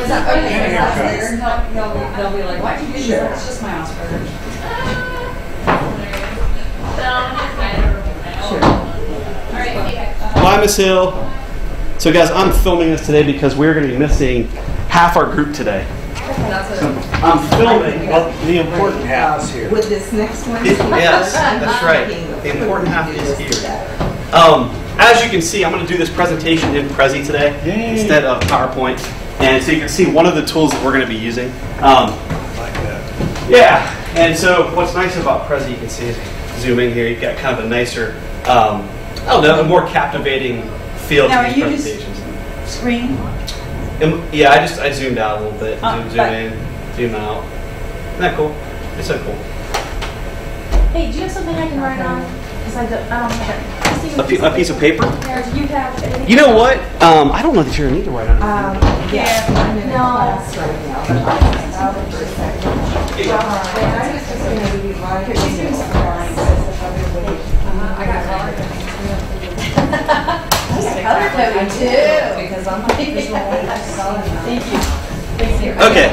Is that okay? They'll be like, why'd you do that? It's just my Asperger's. Hi, Miss Hill. So guys, I'm filming this today because we're going to be missing half our group today. So I'm filming the important half here. With this next one? Yes, that's right. The important half is here. As you can see, I'm going to do this presentation in Prezi today instead of PowerPoint. And so you can see one of the tools that we're going to be using. Like that. Yeah, and so what's nice about Prezi, you can see, zoom in here, you've got kind of a nicer, I don't know, a more captivating feel to these presentations. Screen? Yeah, I zoomed out a little bit. Zoom in, zoom out. Isn't that cool? It's so cool. Hey, do you have something I can write on? Because I don't have it. A piece of paper? Do you have anything? You know what? I don't know that you're going to need to write on it. Yeah. I'm in class right now. I got color coding too. Because I'm like visual. Thank you. Okay.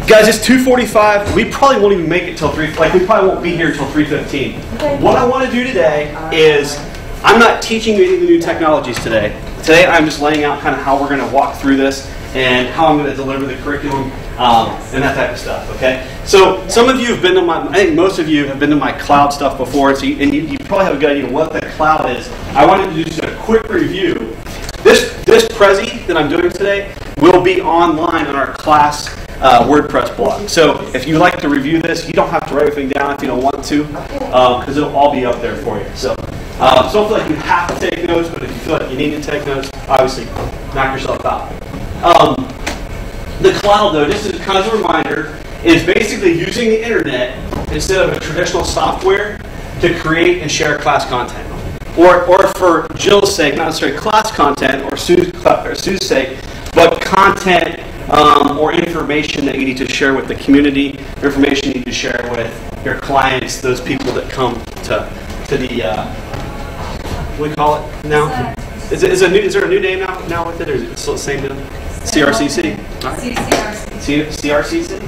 Guys, it's 2:45. We probably won't even make it till 3. Like, we probably won't be here till 3:15. Okay. What I want to do today is, I'm not teaching you any of the new technologies today. Today, I'm just laying out kind of how we're going to walk through this and how I'm going to deliver the curriculum and that type of stuff. Okay. So some of you have been to my, I think most of you have been to my cloud stuff before, so you probably have a good idea of what the cloud is. I wanted to do just a quick review. This Prezi that I'm doing today will be online on our class WordPress blog. So if you like to review this, you don't have to write everything down if you don't want to, because it'll all be up there for you. So don't feel like you have to take notes, but if you feel like you need to take notes, obviously knock yourself out. The cloud, though, just as kind of a reminder, is basically using the internet instead of a traditional software to create and share class content. Or for Jill's sake, not necessarily class content or Sue's sake, but content or information that you need to share with the community, information you need to share with your clients, those people that come to the, what do we call it now? Is there a new name now with it, or is it still the same name? CRCC? CCRC. CRCC?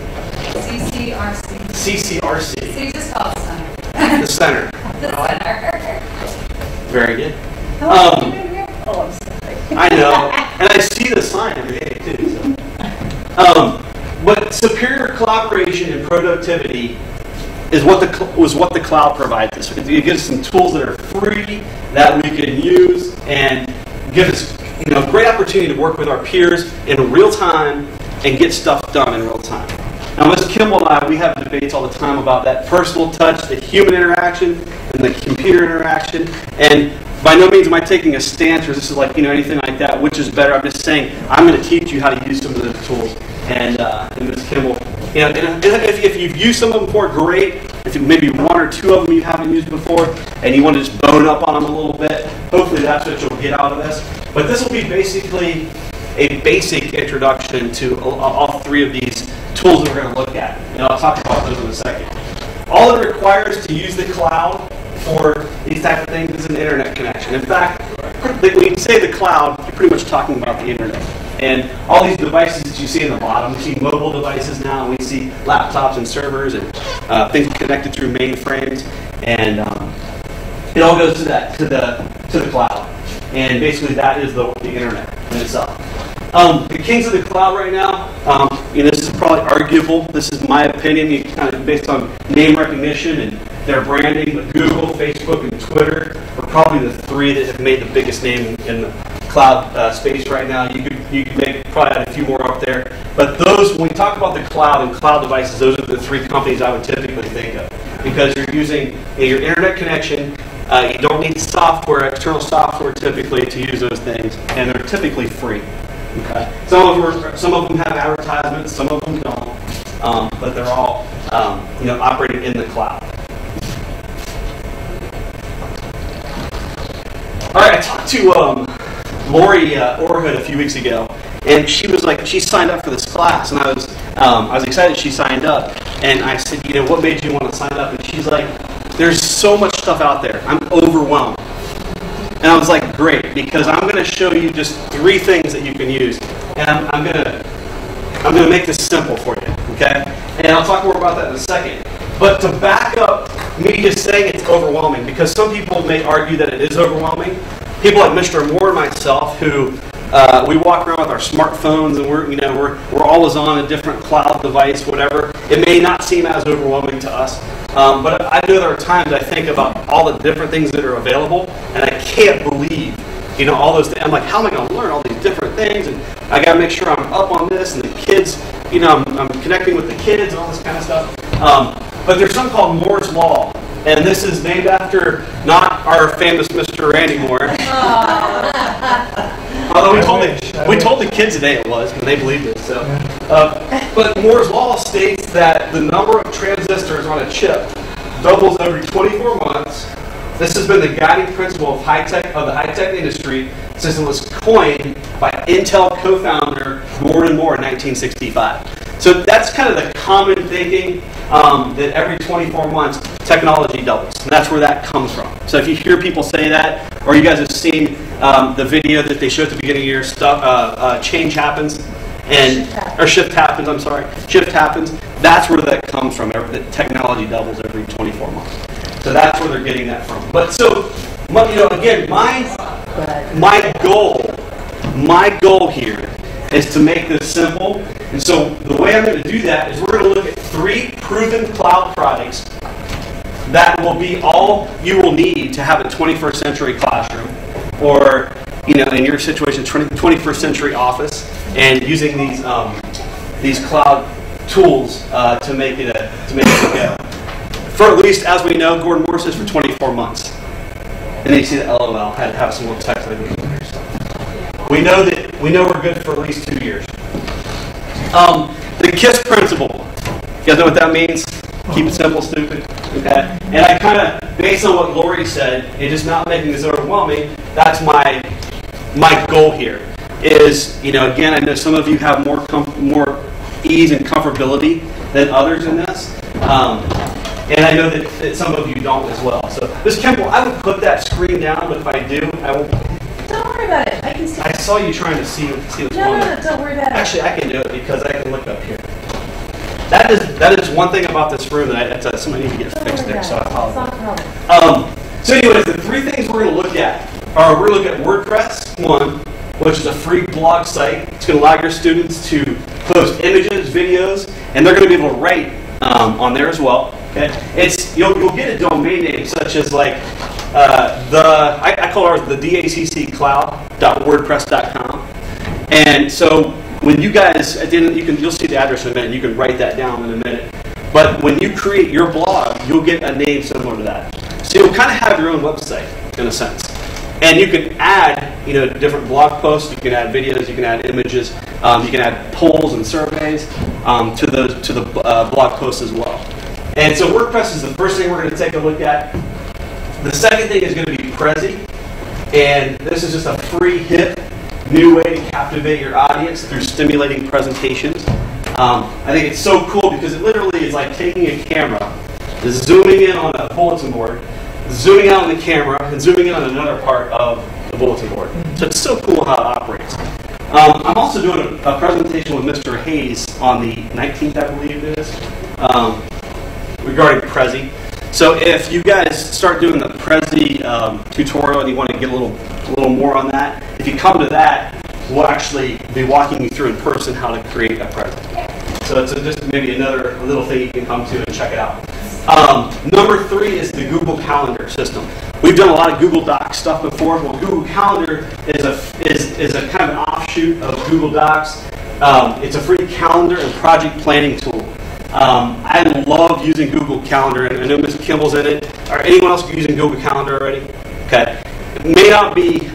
CCRC. So you just call it center. The center. The center. Very good. How long have you been here? Oh, I'm sorry. I know, and I see the sign every day too. So. But superior collaboration and productivity is what the cloud provides us. It gives us some tools that are free that we can use and give us great opportunity to work with our peers in real time and get stuff done in real time. Now, Ms. Kimball and I, we have debates all the time about that personal touch, the human interaction, and the computer interaction. And by no means am I taking a stance or this is like anything like that, which is better. I'm just saying I'm going to teach you how to use some of those tools. And Ms. Kimball, if you've used some of them before, great. If maybe one or two of them you haven't used before, and you want to just bone up on them a little bit, hopefully that's what you'll get out of this. But this will be basically a basic introduction to all three of these tools that we're going to look at. And I'll talk about those in a second. All it requires to use the cloud for these type of things is an internet connection. In fact, when you say the cloud, you're pretty much talking about the internet. And all these devices that you see in the bottom, we see mobile devices now, and we see laptops and servers and things connected through mainframes, and it all goes to the cloud. And basically, that is the internet in itself. The kings of the cloud right now, this is probably arguable. This is my opinion, kind of based on name recognition and their branding. But Google, Facebook, and Twitter are probably the three that have made the biggest name in the cloud space right now. You could probably add a few more up there. But those, when we talk about the cloud and cloud devices, those are the three companies I would typically think of, because you're using your internet connection. You don't need software, external software, typically to use those things, and they're typically free. Okay. Some of them have advertisements, some of them don't, but they're all operating in the cloud. All right, I talked to Lori Orhood a few weeks ago, and she was like, she signed up for this class, and I was excited she signed up, and I said, what made you want to sign up? And she's like, there's so much stuff out there, I'm overwhelmed. And I was like, great, because I'm going to show you just 3 things that you can use. And I'm going to I'm going to make this simple for you, okay? And I'll talk more about that in a second. But to back up me just saying it's overwhelming, because some people may argue that it is overwhelming. People like Mr. Moore and myself, who we walk around with our smartphones and we're always on a different cloud device, whatever. It may not seem as overwhelming to us, but I know there are times I think about all the different things that are available, and I can't believe, all those things. I'm like, how am I going to learn all these different things? And I got to make sure I'm up on this, and the kids, I'm connecting with the kids and all this kind of stuff. But there's something called Moore's Law, and this is named after not our famous Mr. Randy Moore. Although we told the kids today it was, but they believed it. So, but Moore's Law states that the number of transistors on a chip doubles every 24 months. This has been the guiding principle of the high-tech industry since it was coined by Intel co-founder Gordon Moore in 1965. So that's kind of the common thinking, that every 24 months technology doubles. And that's where that comes from. So if you hear people say that, or you guys have seen the video that they show at the beginning of your stuff, change happens, shift happens, shift happens, that's where that comes from. That technology doubles every 24 months. So that's where they're getting that from. But so, again, my goal here is to make this simple. And so the way I'm going to do that is we're going to look at 3 proven cloud products that will be all you will need to have a 21st century classroom, or in your situation, 21st century office, and using these cloud tools to make it go. For at least, as we know, Gordon Moore says for 24 months. And then you see the LOL. I had to have some more text language in there. So we know we're good for at least 2 years. The KISS principle. You guys know what that means? Keep it simple, stupid. Okay. And I kind of, based on what Lori said, and just not making this overwhelming, that's my goal here. Is, again, I know some of you have more ease and comfortability than others in this. And I know that some of you don't as well. So, Ms. Kimball, I would put that screen down, but if I do, I won't. Don't worry about it. I can see. I saw you trying to see what's going on. No, don't worry about it. Actually, I can do it because I can look up here. That is one thing about this room that somebody needs to get fixed there, so I apologize. So anyways, the 3 things we're going to look at are we're going to look at WordPress, 1, which is a free blog site. It's going to allow your students to post images, videos, and they're going to be able to write on there as well. Okay, you'll get a domain name such as like I call ours the DACC and so when you guys at the end, you'll see the address in a minute. You can write that down in a minute. But when you create your blog, you'll get a name similar to that. So you'll kind of have your own website in a sense. And you can add, different blog posts. You can add videos. You can add images. You can add polls and surveys to the blog posts as well. And so WordPress is the first thing we're going to take a look at. The second thing is going to be Prezi. And this is just a free, hip, new way to captivate your audience through stimulating presentations. I think it's so cool because it literally is like taking a camera, zooming in on a bulletin board, zooming out on the camera, and zooming in on another part of the bulletin board. So it's so cool how it operates. I'm also doing a presentation with Mr. Hayes on the 19th, I believe it is, regarding Prezi. So if you guys start doing the Prezi tutorial and you want to get a little more on that, if you come to that, we'll actually be walking you through in person how to create a Prezi. So it's just maybe another little thing you can come to and check it out. Number 3 is the Google Calendar system. We've done a lot of Google Docs stuff before. Well, Google Calendar is a kind of an offshoot of Google Docs. It's a free calendar and project planning tool. I love using Google Calendar, and I know Ms. Kimball's in it. Or anyone else using Google Calendar already? Okay. It may not be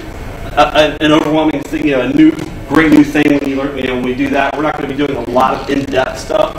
an overwhelming thing, great new thing when you learn. When we do that, we're not going to be doing a lot of in-depth stuff.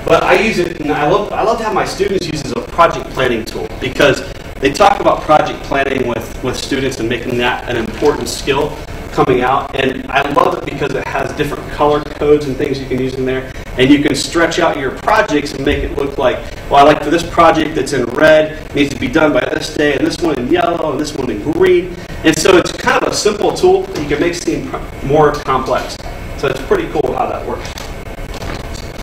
But I use it, and I love to have my students use it as a project planning tool because they talk about project planning with students and making that an important skill coming out. And I love it because it has different color codes and things you can use in there. And you can stretch out your projects and make it look like, well, I like for this project that's in red, it needs to be done by this day, and this one in yellow, and this one in green. And so it's kind of a simple tool that you can make seem more complex. So it's pretty cool. how that works.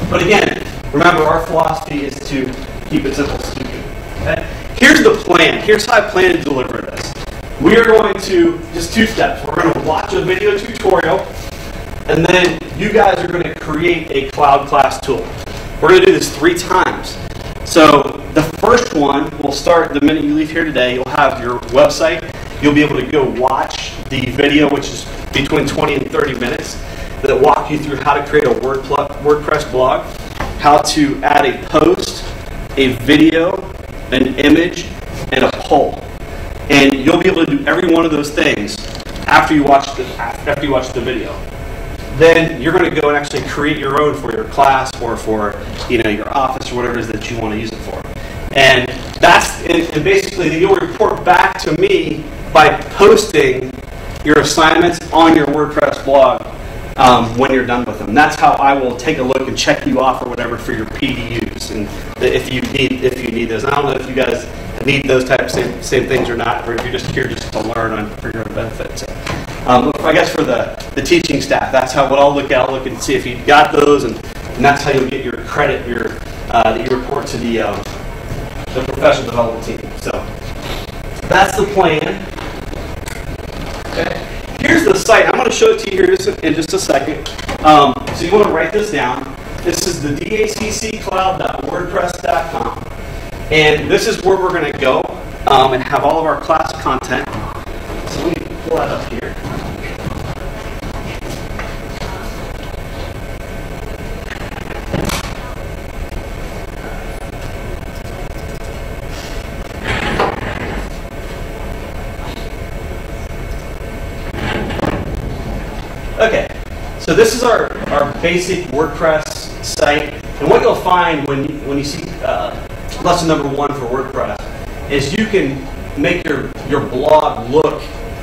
But again, remember our philosophy is to keep it simple, stupid. Okay? Here's the plan. Here's how I plan to deliver this. We are going to, just 2 steps. We're going to watch a video tutorial, and then you guys are going to create a cloud class tool. We're going to do this 3 times. So the first one will start the minute you leave here today. You'll have your website. You'll be able to go watch the video, which is between 20 and 30 minutes, that walk you through how to create a WordPress blog, how to add a post, a video, an image, and a poll. And you'll be able to do every one of those things after you watch the video. Then you're going to go and actually create your own for your class or for your office or whatever it is that you want to use it for. And basically you'll report back to me by posting your assignments on your WordPress blog when you're done with them. That's how I will take a look and check you off or whatever for your PDUs, and if you need those. I don't know if you guys need those types of same things or not, or if you're just here just to learn for your own benefit. So, I guess for the teaching staff, that's what I'll look at. I'll look and see if you got those, and that's how you'll get your credit that you report to the professional development team. So that's the plan. Okay. Here's the site. I'm going to show it to you here in just a second. So you want to write this down. This is the daccloud.wordpress.com. And this is where we're going to go and have all of our class content. So let me pull that up here. Okay, so this is our basic WordPress site, and what you'll find when you see lesson number 1 for WordPress is you can make your blog look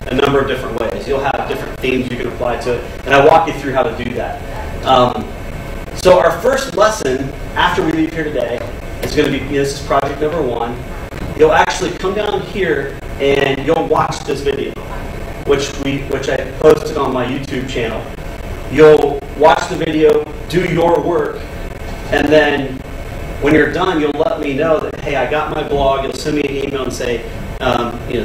a number of different ways. You'll have different themes you can apply to it, and I walk you through how to do that. So our first lesson after we leave here today is going to be, this is project number 1. You'll actually come down here and you'll watch this video, which I posted on my YouTube channel. You'll watch the video, do your work, and then when you're done, you'll let me know that, hey, I got my blog. You'll send me an email and say,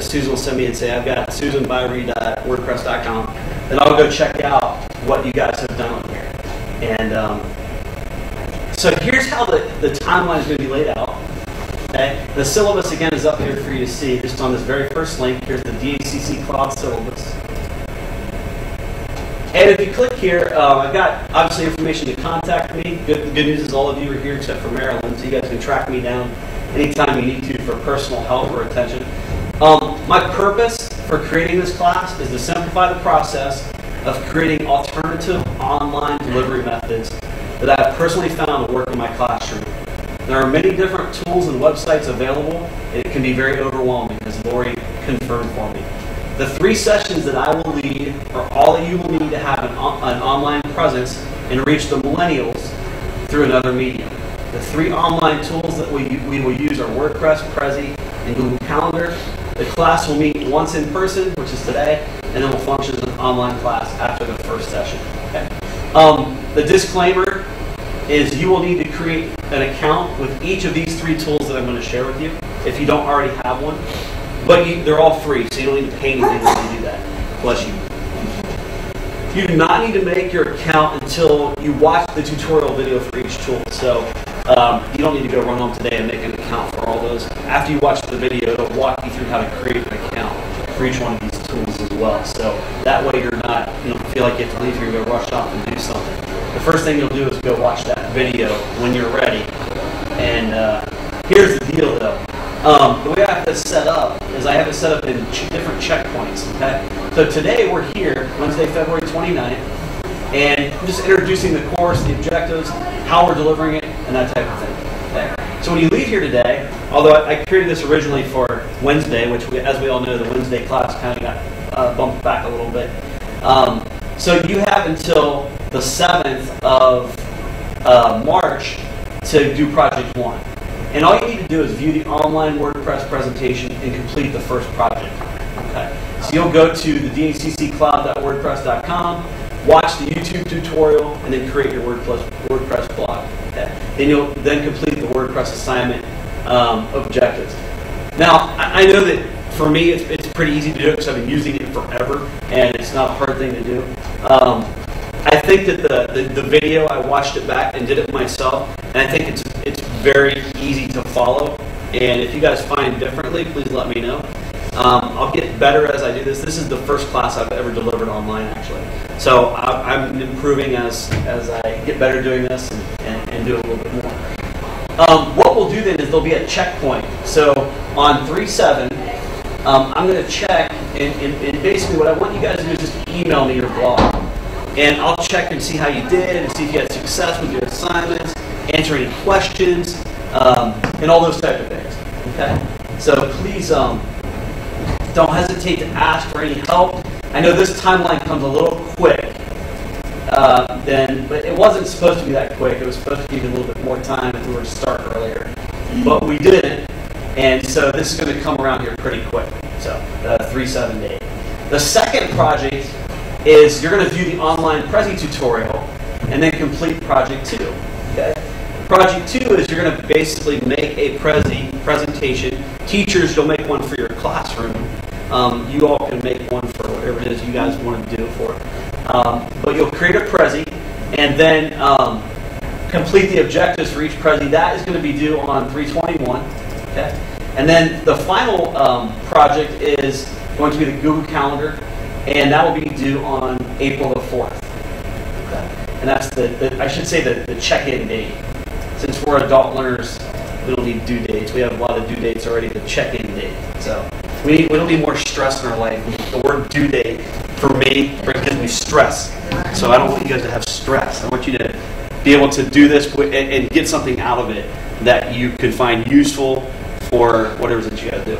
Susan will send me and say, I've got susanbyreed.wordpress.com. Then I'll go check out what you guys have done on here. And so here's how the timeline is going to be laid out. Okay? The syllabus, again, is up here for you to see, just on this very first link. Here's the DACC Cloud syllabus. And if you click here, I've got, obviously, information to contact me. The good news is all of you are here except for Maryland, so you guys can track me down anytime you need to for personal help or attention. My purpose for creating this class is to simplify the process of creating alternative online delivery methods that I've personally found to work in my classroom. There are many different tools and websites available, and it can be very overwhelming, as Lori confirmed for me. The 3 sessions that I will lead are all that you will need to have an online presence and reach the millennials through another medium. The 3 online tools that we will use are WordPress, Prezi, and Google Calendar. The class will meet once in person, which is today, and then will function as an online class after the first session. Okay. The disclaimer is you will need to create an account with each of these 3 tools that I'm going to share with you if you don't already have one. But they're all free, so you don't need to pay anything when you do that. Bless you. You do not need to make your account until you watch the tutorial video for each tool. So you don't need to go run home today and make an account for all those. After you watch the video, it'll walk you through how to create an account for each one of these tools as well. So that way you're not, you don't feel like you have to leave here and go rush off and do something. The first thing you'll do is go watch that video when you're ready. And here's the deal, though. The way I have this set up is I have it set up in different checkpoints. Okay? So today we're here, Wednesday, February 29th, and I'm just introducing the course, the objectives, how we're delivering it, and that type of thing. Okay? So when you leave here today, although I created this originally for Wednesday, which as we all know, the Wednesday class kind of got bumped back a little bit. So you have until the 7th of March to do project 1. And all you need to do is view the online WordPress presentation and complete the first project. Okay. So you'll go to the daccloud.wordpress.com, watch the YouTube tutorial, and then create your WordPress blog. Okay? And you'll then complete the WordPress assignment objectives. Now, I know that for me, it's pretty easy to do it because I've been using it forever, and it's not a hard thing to do. I think that the video, I watched it back and did it myself, and I think it's very easy to follow. And if you guys find differently, please let me know. I'll get better as I do this. This is the first class I've ever delivered online, actually. So I'm improving as I get better doing this and do it a little bit more. What we'll do then is there'll be a checkpoint. So on 3-7, I'm going to check, and basically what I want you guys to do is just email me your blog. And I'll check and see how you did, and see if you had success with your assignments, answer any questions, and all those type of things. Okay? So please don't hesitate to ask for any help. I know this timeline comes a little quick, but it wasn't supposed to be that quick. It was supposed to give you a little bit more time if we were to start earlier. But we didn't, and so this is going to come around here pretty quick. So 3-7 days. The second project is you're going to view the online Prezi tutorial and then complete project 2. Okay? Project 2 is you're going to basically make a Prezi presentation. Teachers, you'll make one for your classroom. You all can make one for whatever it is you guys want to do for it. But you'll create a Prezi and then complete the objectives for each Prezi. That is going to be due on 3/21. Okay? And then the final project is going to be the Google Calendar, and that will be due on April the 4th. Okay? And that's I should say the check-in date. Since we're adult learners, we don't need due dates. We have a lot of due dates already, the check-in date. So we don't need more stress in our life. The word due date, for me, gives me stress. So I don't want you guys to have stress. I want you to be able to do this and get something out of it that you could find useful for whatever it is that you got to do.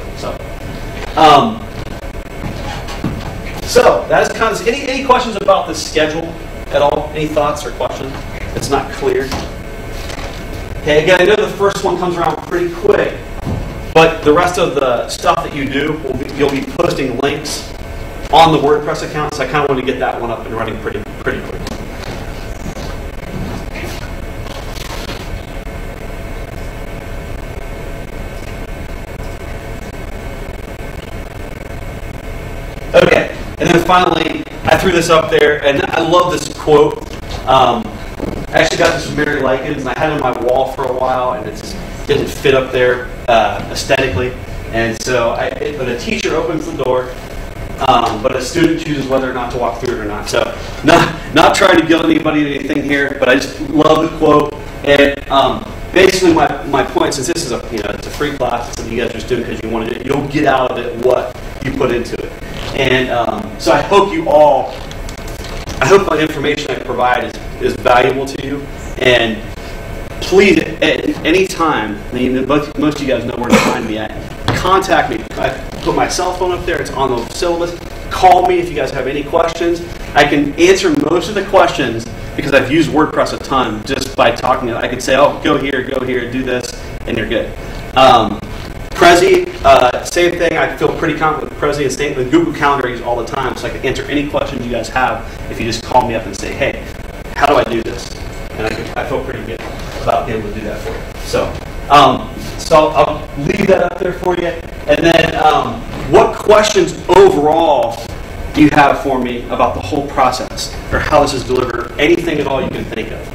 So that is kind of any questions about the schedule at all? Any thoughts or questions? It's not clear. Okay, again, I know the first one comes around pretty quick, but the rest of the stuff that you do, you'll be posting links on the WordPress account, so I kind of want to get that one up and running pretty quick. Okay, and then finally, I threw this up there, and I love this quote. I actually got this from Mary Likens, and I had it on my wall for a while, and it just didn't fit up there aesthetically. And so, but a teacher opens the door, but a student chooses whether or not to walk through it or not. So, not trying to guilt anybody into anything here, but I just love the quote. And basically, my point, since this is it's a free class, it's something you guys are just doing because you want to do it, you'll get out of it what you put into it. And so I hope the information I provide is valuable to you. And please, at any time, most of you guys know where to find me at, contact me. I put my cell phone up there. It's on the syllabus. Call me if you guys have any questions. I can answer most of the questions because I've used WordPress a ton just by talking. I can say, oh, go here, do this, and you're good. Prezi, same thing. I feel pretty confident with Prezi and same with Google Calendar. I use all the time, so I can answer any questions you guys have if you just call me up and say, hey, how do I do this? And I feel pretty good about being able to do that for you. So I'll leave that up there for you. And then what questions overall do you have for me about the whole process or how this is delivered? Anything at all you can think of?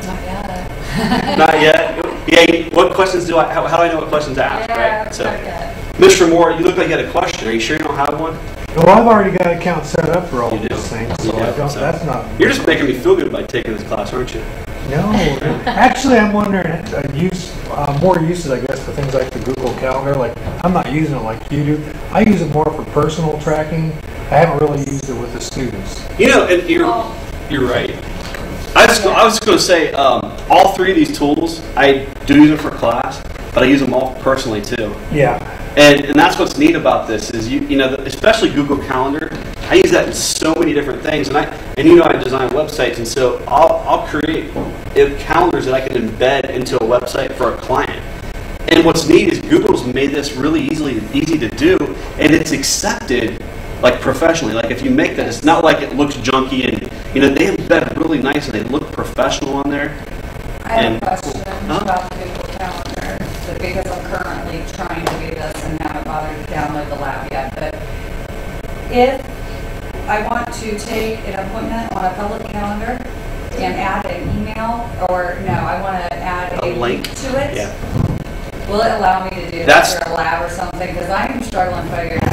Not yet. Not yet? Yeah, what questions how do I know what questions to ask, Yeah, right? So, not yet. Mr. Moore, you look like you had a question. Are you sure you don't have one? Well, I've already got an account set up for all You do. these things, You so do. I don't, So- that's not... You're just making me feel good by taking this class, aren't you? No, actually, I'm wondering, more uses, I guess, for things like the Google Calendar. Like, I'm not using it like you do. I use it more for personal tracking. I haven't really used it with the students. You know, and you're right. I was going to say, all three of these tools, I do use them for class, but I use them all personally too. Yeah. And that's what's neat about this is especially Google Calendar. I use that in so many different things, and I design websites, and so I'll create calendars that I can embed into a website for a client. And what's neat is Google's made this really easy to do, and it's accepted like professionally. Like if you make that, it's not like it looks junky, and they embed really nice and they look professional on there. I have a question about the Google Calendar, because I'm currently trying to do this and haven't bothered to download the lab yet. But if I want to take an appointment on a public calendar and add an email, or no, I want to add a link to it. Yeah. Will it allow me to do that through a lab or something? Because I'm struggling to figure out.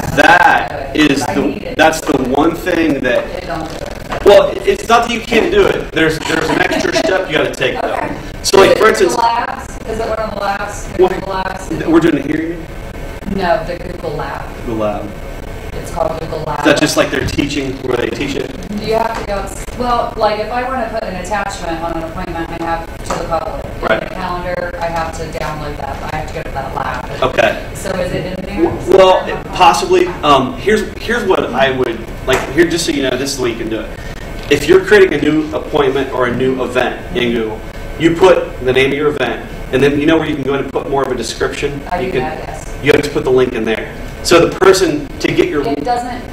That's the one thing that. It don't do it. Well, it's not that you can't do it. There's an extra step you got to take though. Okay. So like for instance, is it one of the labs? The Google labs? We're doing it here. You mean? No, the Google lab. Google lab. It's called Google Lab. Is that just like they're teaching where they teach it? You have to go. Well, like if I want to put an attachment on an appointment, I have to the public. Right. In the calendar, I have to download that. I have to go to that lab. Okay. So is it in there? Well, possibly. Here's what I would like. Here, just so you know, this is the way you can do it. If you're creating a new appointment or a new event in Google, you put the name of your event, and then where you can go in and put more of a description. I do that, yes. You have to put the link in there. So the person to get your It doesn't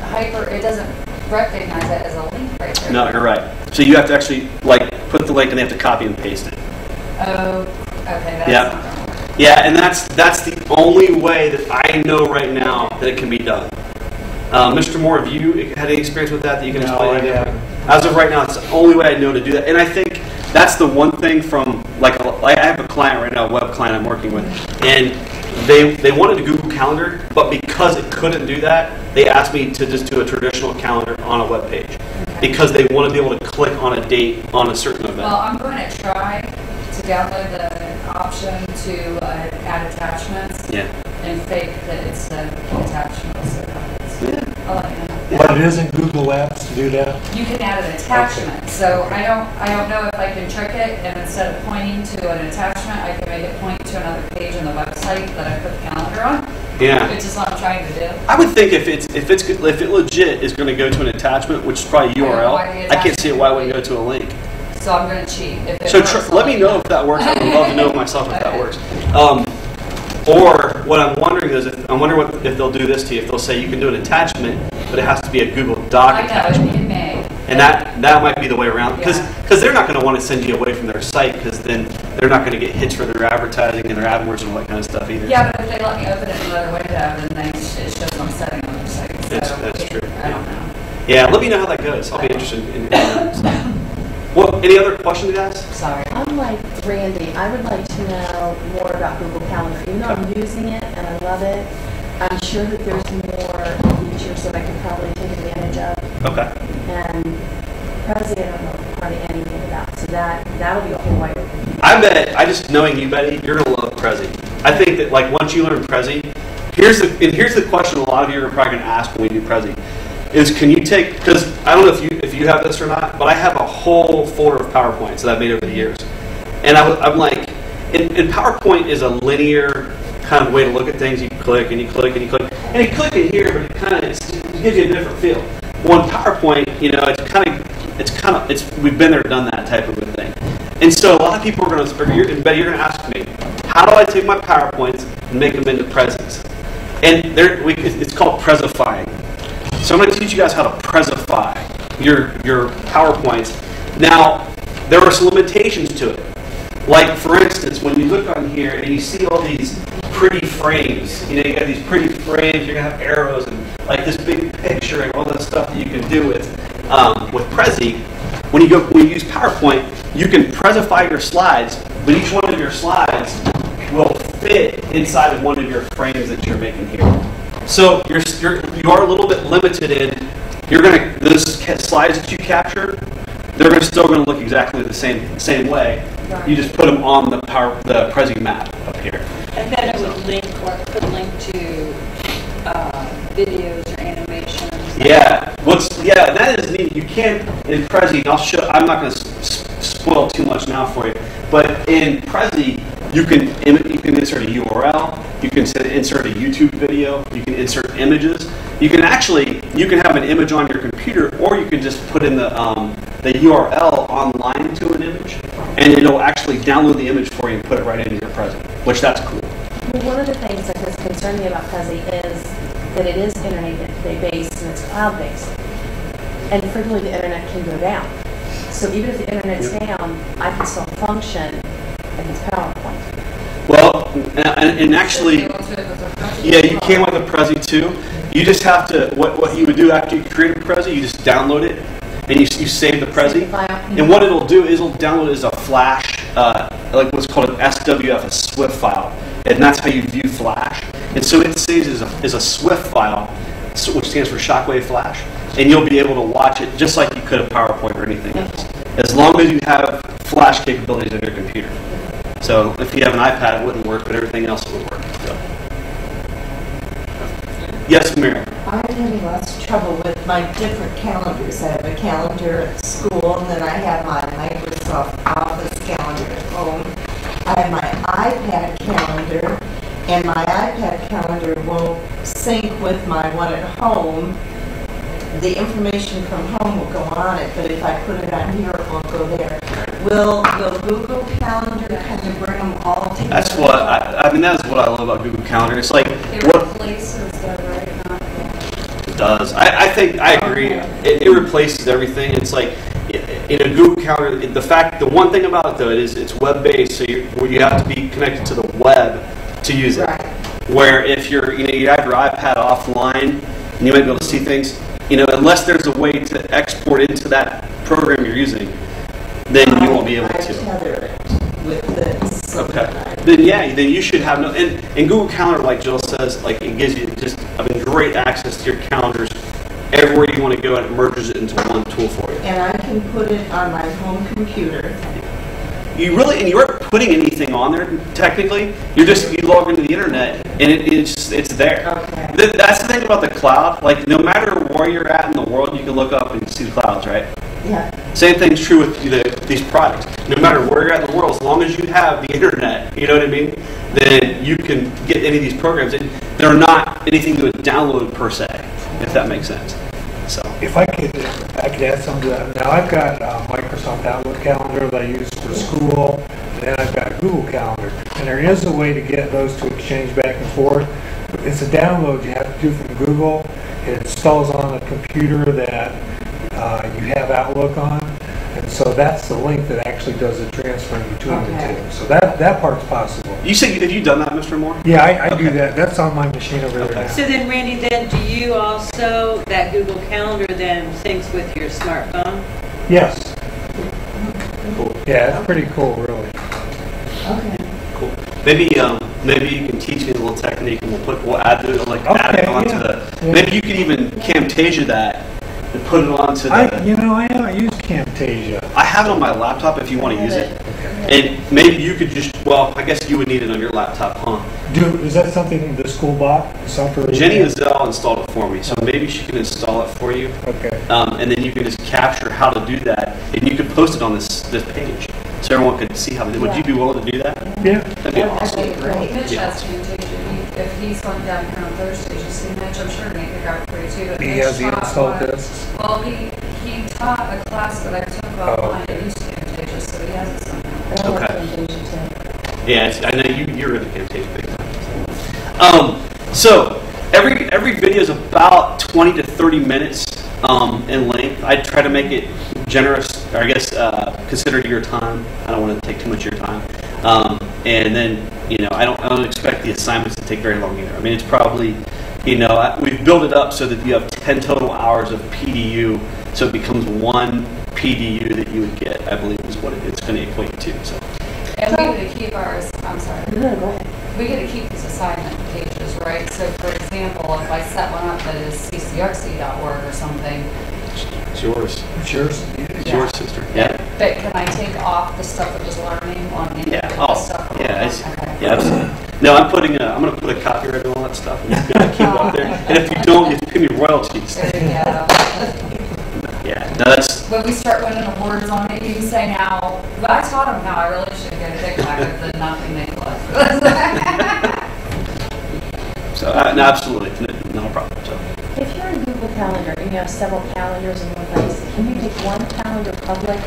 recognize it as a link right there. No, you're right. So you have to actually put the link and they have to copy and paste it. Oh, okay. That's not Yeah, and that's the only way that I know right now that it can be done. Mr. Moore, have you had any experience with that you can explain? As of right now, it's the only way I know to do that. And I think that's the one thing from, I have a client right now, a web client I'm working with, and they wanted a Google Calendar, but because it couldn't do that, they asked me to just do a traditional calendar on a web page because they want to be able to click on a date on a certain event. Well, I'm going to try to download the option to add attachments and fake that it's an attachment. I'll let you know. But it isn't Google Apps to do that? You can add an attachment. Okay. So I don't know if I can trick it, and instead of pointing to an attachment, I can make it point to another page on the website that I put the calendar on. Yeah. Which is what I'm trying to do. I would think if it legit is going to go to an attachment, which is probably URL, I can't see why it wouldn't go to a link. So I'm going to cheat. Let me know if that works. I would love to know myself if that works. Or what I'm wondering is, if they'll do this to you. If they'll say you can do an attachment, but it has to be a Google Doc attachment. It may. And that might be the way around, because they're not going to want to send you away from their site, because then they're not going to get hits for their advertising and their AdWords and all that kind of stuff either. Yeah, but if they let me open it in another window, then it shows I'm setting on their site. So that's true. I don't know. Yeah, let me know how that goes. I'll be interested in that. Well, any other questions, guys? Sorry. I'm like Randy. I would like to know more about Google Calendar. Even though I'm using it and I love it, I'm sure that there's more features that I could probably take advantage of. Okay. And Prezi, I don't know hardly anything about. So that'll be a whole wide open. I bet, just knowing you, Betty, you're going to love Prezi. I think that once you learn Prezi, here's the question a lot of you are probably going to ask when we do Prezi. Is can you take, because I don't know if you have this or not, but I have a whole folder of PowerPoints that I've made over the years. And I'm like, and PowerPoint is a linear kind of way to look at things. You click and you click and you click. And you click in here, but it gives you a different feel. Well, in PowerPoint, we've been there, done that type of a thing. And so a lot of people are going to, Betty, you're going to ask me, how do I take my PowerPoints and make them into Prezis? And it's called Prezifying. So I'm going to teach you guys how to Prezify your PowerPoints. Now, there are some limitations to it. Like, for instance, when you look on here and you see all these pretty frames, you got these pretty frames, you're going to have arrows and like this big picture and all this stuff that you can do with Prezi. When you use PowerPoint, you can Prezify your slides, but each one of your slides will fit inside of one of your frames that you're making here. So you are a little bit limited in those slides that you capture. They're still going to look exactly the same way. Right. You just put them on the Prezi map up here. And then it would link to videos or animations. Yeah. That is neat. You can in Prezi. I'm not going to spoil too much now for you, but in Prezi you can insert a URL. You can insert a YouTube video. You can insert images. You can have an image on your computer, or you can just put in the URL online to an image, and it'll actually download the image for you and put it right into your Prezi, which that's cool. Well, one of the things that has concerned me about Prezi is that it is internet-based and it's cloud-based. And frequently the internet can go down. So even if the internet's down, I can still function against PowerPoint. Well, and actually, yeah, you can with a Prezi too. You just have to, what you would do after you create a Prezi, you just download it, and you save the Prezi. And what it'll do is it'll download it as a flash, like what's called an SWF, a SWIFT file. And that's how you view Flash. And so it saves as a SWIFT file, which stands for Shockwave Flash. And you'll be able to watch it just like you could a PowerPoint or anything else, as long as you have Flash capabilities on your computer. So if you have an iPad, it wouldn't work, but everything else would work. So. Yes, Mary? I'm having lots of trouble with my different calendars. I have a calendar at school, and then I have my Microsoft Office calendar at home. I have my iPad calendar, and my iPad calendar won't sync with my one at home. The information from home will go on it, but if I put it on here, it won't go there. Will Google Calendar kind of bring them all together? That's what, I mean, that's what I love about Google Calendar. It's like, It what replaces the right, not it does. I think, I agree. It replaces everything. It's like, in a Google Calendar, the one thing about it though, it's web-based, so you have to be connected to the web to use it. Right. Where if you have your iPad offline, and you might be able to see things, unless there's a way to export into that program you're using, then you won't be able to. I tether it with this. Okay. Then you should have no. And Google Calendar, like Jill says, like it gives you just great access to your calendars everywhere you want to go, and it merges it into one tool for you. And I can put it on my home computer. You aren't putting anything on there technically. You log into the internet and it's there. Okay. That's the thing about the cloud. Like no matter where you're at in the world, you can look up and see the clouds, right? Yeah. Same thing's true with these products. No matter where you're at in the world, as long as you have the internet, you know what I mean, then you can get any of these programs. And they're not anything to download per se, if that makes sense. So If I could add something to that. Now I've got Microsoft Outlook calendar that I use for school, and then I've got Google Calendar. And there is a way to get those to exchange back and forth. It's a download you have to do from Google. It installs on a computer that you have Outlook on. And so that's the link that actually does the transferring between the two. So that part's possible. you said, have you done that, Mr. Moore? Yeah, I do that. That's on my machine over there now. So then, Randy, do you also, that Google Calendar then syncs with your smartphone? Yes. Cool. Yeah, it's pretty cool, really. Okay. Cool. Maybe you can teach me a little technique, and we'll add it add it onto the. Yeah. Maybe you could even Camtasia that and put it onto the. I haven't used Camtasia. I have it on my laptop if you want to use it, and maybe you could just. Well, I guess you would need it on your laptop, huh? Is that something the school bought? Software? Jenny Azell installed it for me, so maybe she can install it for you. Okay. And then you can just capture how to do that, and you could post it on this page, so everyone could see how to do it. Would you be willing to do that? Yeah. That'd be awesome. Mitch has Camtasia. If he's going down here on Thursdays, you see Mitch, I'm sure he could grab it for you too. But He Mitch has the taught install one- discs. Well, he taught a class that I took offline that used Camtasia, so he has it somehow. I love Okay. Camtasia too. Yeah, I know you're in the Camtasia big time. So every video is about 20 to 30 minutes in length. I try to make it generous, or I guess consider your time. I don't want to take too much of your time. And then I don't expect the assignments to take very long either. I mean, it's probably we've built it up so that you have 10 total hours of PDU, so it becomes one PDU that you would get. I believe is what it's going to equate to. So. And we get to keep ours, I'm sorry. No, go ahead. We get to keep these assignment pages, right? So for example, if I set one up that is ccrc.org or something. It's yours. It's yours? It's yours, sister. Yeah. But can I take off the stuff that was learning on any Yeah. of Oh, the stuff? yeah. Okay. Yeah. Absolutely. No, I'm going to put a copyright on all that stuff. I'm just going to keep it up there. And if you don't, you pay me royalties. There you go. Yeah. No, that's. When we start winning awards on it, you can say now, but I taught them how I really should get a kickback of the nothing they collect. So no, absolutely, no problem. So. If you're in Google Calendar and you have several calendars in one place, can you make one calendar public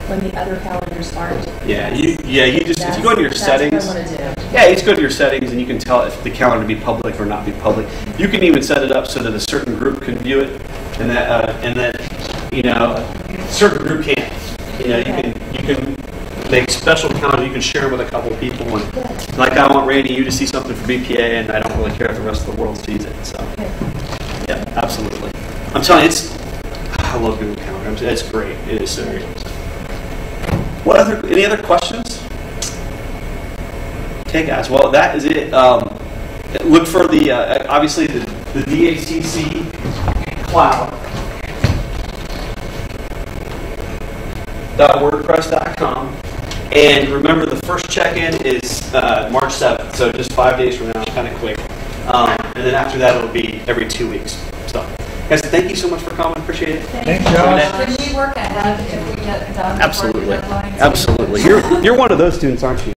when the other calendars aren't. Yeah, you just, if you go into your settings. That's what I want to do. Yeah, you just go to your settings and you can tell if the calendar be public or not be public. You can even set it up so that a certain group can view it, and that you know, a certain group can't. You know, you can make special calendars. You can share them with a couple people. And like, I want Randy, you to see something for BPA, and I don't really care if the rest of the world sees it. So, yeah, absolutely. I'm telling you, I love Google Calendar. It's great. It is so great. Any other questions? Okay, guys. Well, that is it. Look for the obviously the DACC cloud. .wordpress.com, and remember the first check-in is March 7th, so just 5 days from now, kind of quick. And then after that, it'll be every 2 weeks. So, guys, thank you so much for coming. Appreciate it. Thanks, Josh. Can we work ahead if we get done? Absolutely, before the deadline? absolutely. You're one of those students, aren't you?